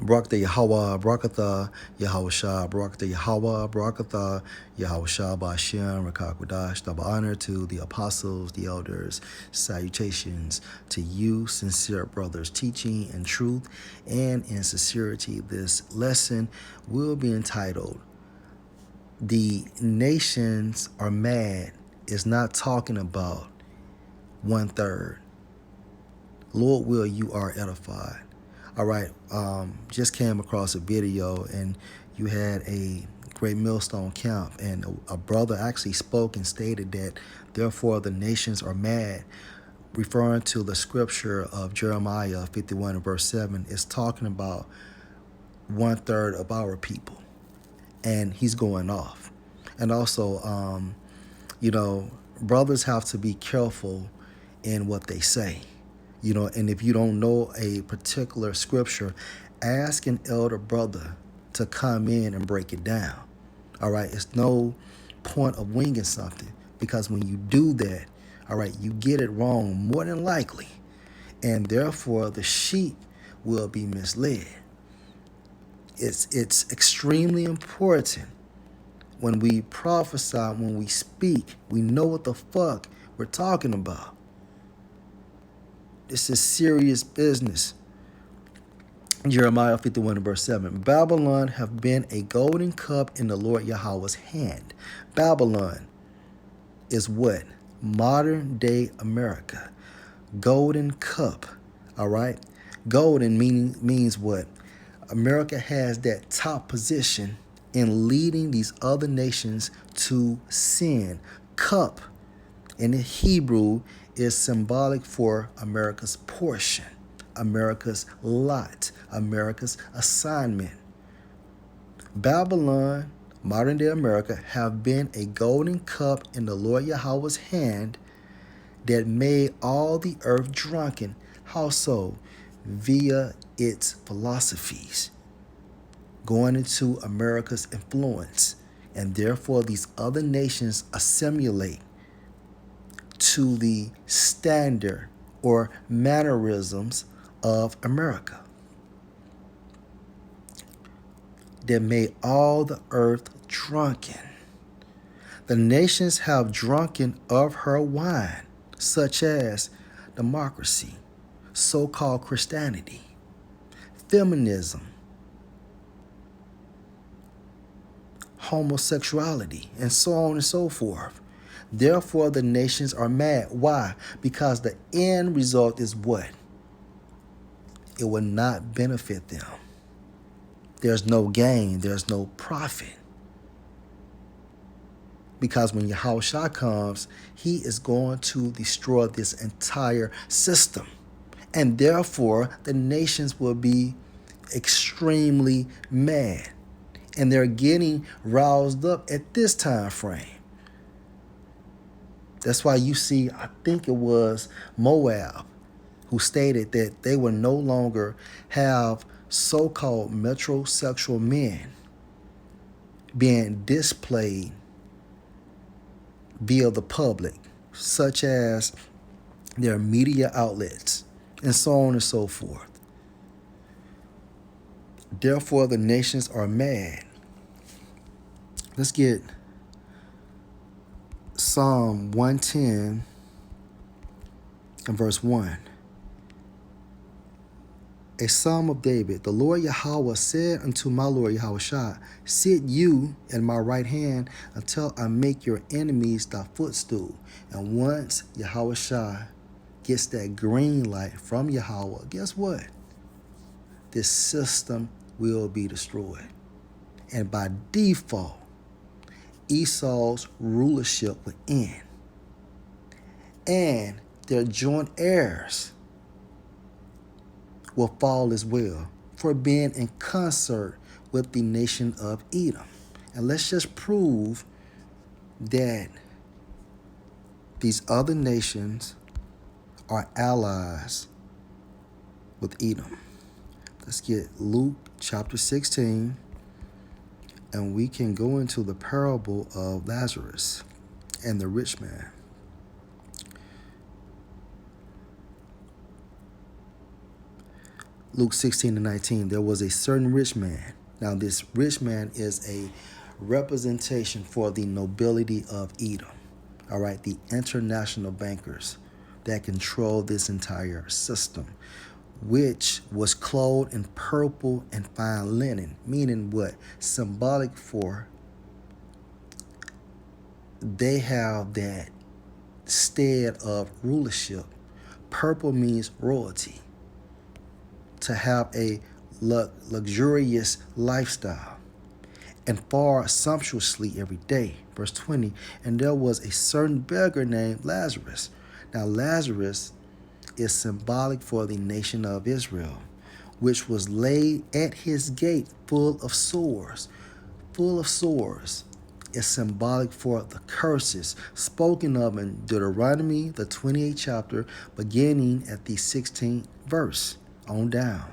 Barakatha Yahweh, Barakatha Yahweh, Barakatha Yahweh, Barakatha Yahweh, Ba'ashem, Rakakwadash. Double honor to the apostles, the elders. Salutations to you, sincere brothers, teaching in truth and in sincerity. This lesson will be entitled, "The Nations Are Mad." It's not talking about 1/3. Lord will, you are edified. All right, just came across a video, and you had a Great Millstone Camp, and a brother actually spoke and stated that, therefore, the nations are mad, referring to the scripture of Jeremiah 51 and verse 7. It's talking about 1/3 of our people, and he's going off. And also, brothers have to be careful in what they say. And if you don't know a particular scripture, ask an elder brother to come in and break it down. All right, it's no point of winging something, because when you do that, all right, you get it wrong more than likely, and therefore the sheep will be misled. It's extremely important when we prophesy, when we speak, we know what the fuck we're talking about. This is serious business. Jeremiah 51 and verse 7. Babylon have been a golden cup in the Lord Yahweh's hand. Babylon is what? Modern day America. Golden cup. All right? Golden means what? America has that top position in leading these other nations to sin. Cup in the Hebrew is symbolic for America's portion, America's lot, America's assignment. Babylon, modern day America, have been a golden cup in the Lord Yahweh's hand that made all the earth drunken. How so? Via its philosophies, going into America's influence, and therefore these other nations assimilate to the standard or mannerisms of America that made all the earth drunken. The nations have drunken of her wine, such as democracy, so-called Christianity, feminism, homosexuality, and so on and so forth. Therefore, the nations are mad. Why? Because the end result is what? It will not benefit them. There's no gain. There's no profit. Because when Yahushua comes, he is going to destroy this entire system. And therefore, the nations will be extremely mad. And they're getting roused up at this time frame. That's why you see, I think it was Moab, who stated that they will no longer have so-called metrosexual men being displayed via the public, such as their media outlets, and so on and so forth. Therefore, the nations are mad. Let's get Psalm 110 and verse 1. A Psalm of David. The Lord Yahweh said unto my Lord Yahushua, sit you at my right hand until I make your enemies thy footstool. And once Yahushua gets that green light from Yahweh, guess what? This system will be destroyed. And by default, Esau's rulership will end. And their joint heirs will fall as well for being in concert with the nation of Edom. And let's just prove that these other nations are allies with Edom. Let's get Luke chapter 16, and we can go into the parable of Lazarus and the rich man. Luke 16:19, there was a certain rich man. Now, this rich man is a representation for the nobility of Edom. All right, the international bankers that control this entire system, which was clothed in purple and fine linen, meaning what? Symbolic for they have that stead of rulership. Purple means royalty, to have a luxurious lifestyle and far sumptuously every day. Verse 20, and there was a certain beggar named Lazarus. Now, Lazarus is symbolic for the nation of Israel, which was laid at his gate full of sores. Full of sores is symbolic for the curses spoken of in Deuteronomy, the 28th chapter, beginning at the 16th verse on down.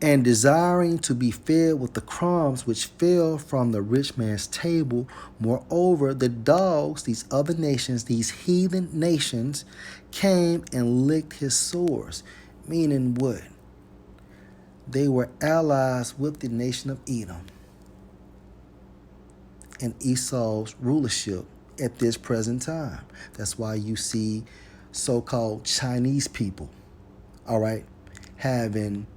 And desiring to be fed with the crumbs which fell from the rich man's table. Moreover, the dogs, these other nations, these heathen nations, came and licked his sores. Meaning what? They were allies with the nation of Edom and Esau's rulership at this present time. That's why you see so-called Chinese people, all right, having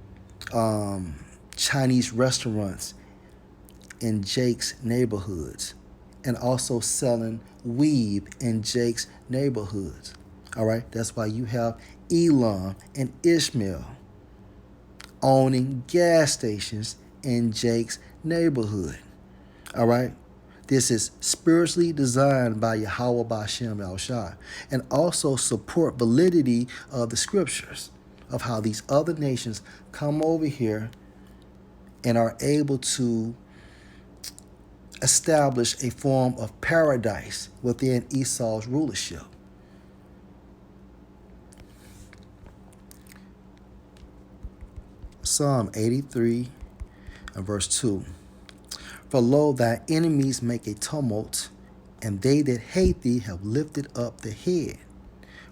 Chinese restaurants in Jake's neighborhoods and also selling weed in Jake's neighborhoods. All right, that's why you have Elam and Ishmael owning gas stations in Jake's neighborhood. All right, this is spiritually designed by Yahweh B'Shem Yahushua, and also support validity of the scriptures of how these other nations come over here and are able to establish a form of paradise within Esau's rulership. Psalm 83 and verse 2. For lo, thy enemies make a tumult, and they that hate thee have lifted up the head.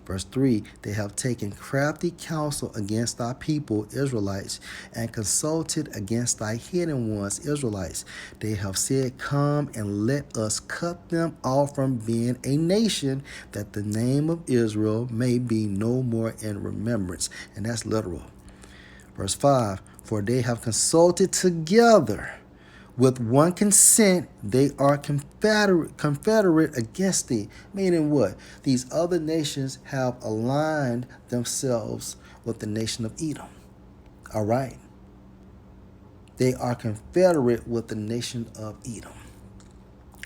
Verse 3, they have taken crafty counsel against thy people, Israelites, and consulted against thy hidden ones, Israelites. They have said, come and let us cut them off from being a nation, that the name of Israel may be no more in remembrance. And that's literal. Verse 5, for they have consulted together. With one consent, they are confederate against thee. Meaning what? These other nations have aligned themselves with the nation of Edom. All right. They are confederate with the nation of Edom.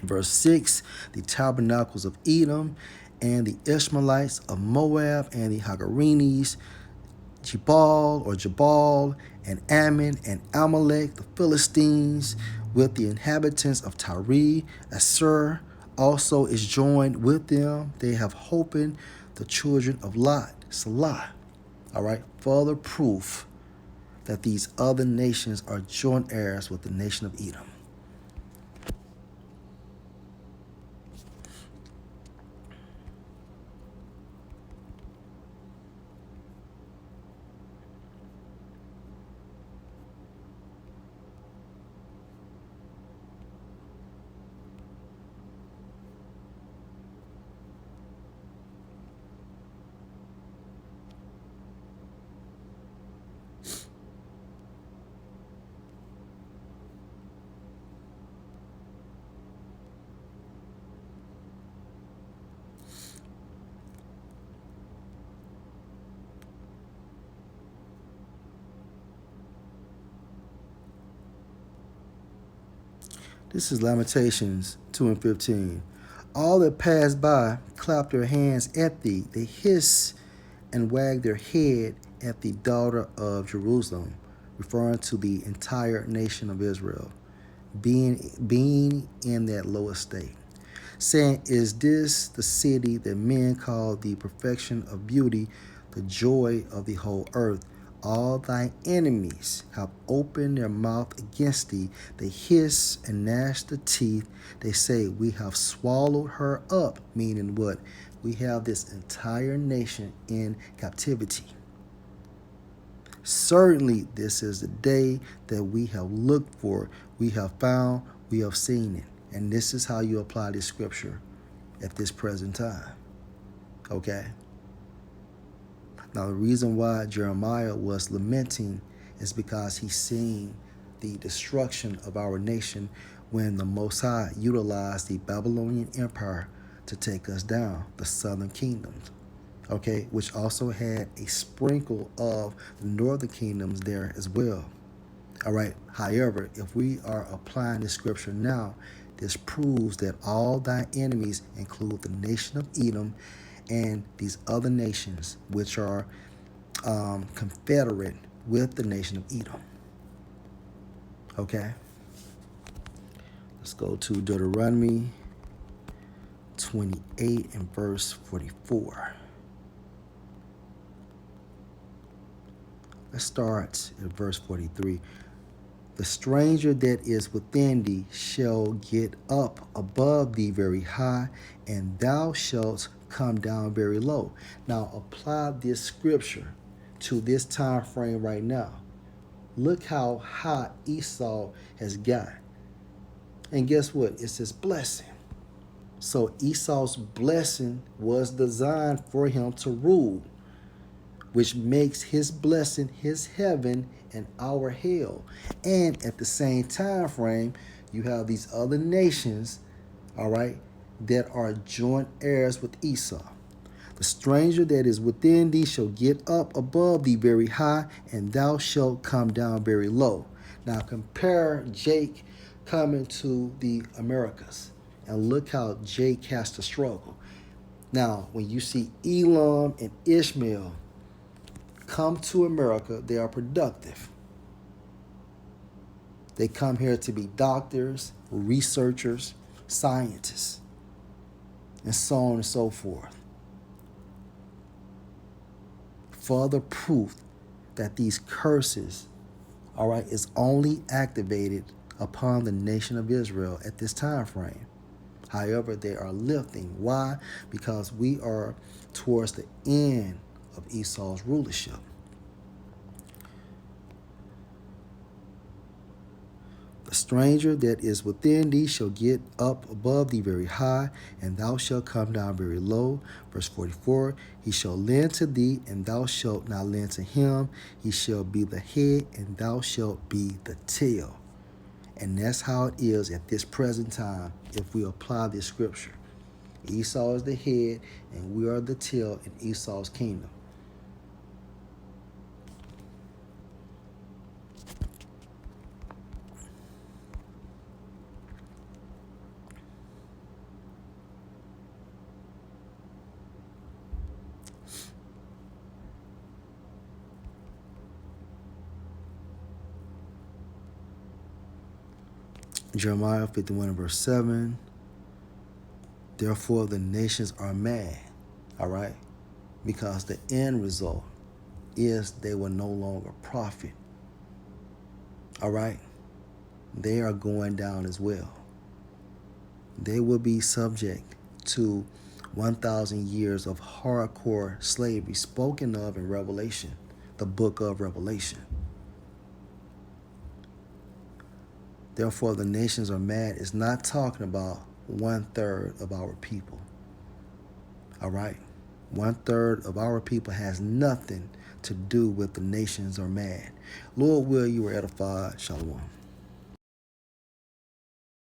Verse 6, the tabernacles of Edom and the Ishmaelites of Moab and the Hagarenes, Jabal, and Ammon and Amalek, the Philistines, with the inhabitants of Tyre. Assur also is joined with them. They have holpen the children of Lot. Salah. All right. Further proof that these other nations are joint heirs with the nation of Edom. This is Lamentations 2 and 15. All that pass by clap their hands at thee. They hiss and wag their head at the daughter of Jerusalem, referring to the entire nation of Israel, being in that low estate, saying, is this the city that men call the perfection of beauty, the joy of the whole earth? All thy enemies have opened their mouth against thee. They hiss and gnash the teeth. They say, we have swallowed her up. Meaning what? We have this entire nation in captivity. Certainly, this is the day that we have looked for, we have found, we have seen it. And this is how you apply this scripture at this present time. Okay? Now, the reason why Jeremiah was lamenting is because he's seen the destruction of our nation when the Most High utilized the Babylonian Empire to take us down, the southern kingdoms, okay, which also had a sprinkle of the northern kingdoms there as well. All right. However, if we are applying the scripture now, this proves that all thy enemies include the nation of Edom and these other nations which are confederate with the nation of Edom. Okay. Let's go to Deuteronomy 28 and verse 44. Let's start at verse 43. The stranger that is within thee shall get up above thee very high, and thou shalt come down very low. Now apply this scripture to this time frame right now. Look how high Esau has got. And guess what? It's his blessing. So Esau's blessing was designed for him to rule, which makes his blessing his heaven and our hell. And at the same time frame, you have these other nations, all right, that are joint heirs with Esau. The stranger that is within thee shall get up above thee very high, and thou shalt come down very low. Now compare Jake coming to the Americas, and look how Jake has to struggle. Now, when you see Elam and Ishmael come to America, they are productive. They come here to be doctors, researchers, scientists, and so on and so forth. Further proof that these curses, all right, is only activated upon the nation of Israel at this time frame. However, they are lifting. Why? Because we are towards the end of Esau's rulership. The stranger that is within thee shall get up above thee very high, and thou shalt come down very low. Verse 44, he shall lend to thee, and thou shalt not lend to him. He shall be the head, and thou shalt be the tail. And that's how it is at this present time if we apply this scripture. Esau is the head, and we are the tail in Esau's kingdom. Jeremiah 51 and verse 7. Therefore the nations are mad, all right? Because the end result is they will no longer profit, all right? They are going down as well. They will be subject to 1,000 years of hardcore slavery spoken of in Revelation, the book of Revelation. Therefore, the nations are mad. It's not talking about 1/3 of our people. All right? 1/3 of our people has nothing to do with the nations are mad. Lord will, you were edified. Shalom.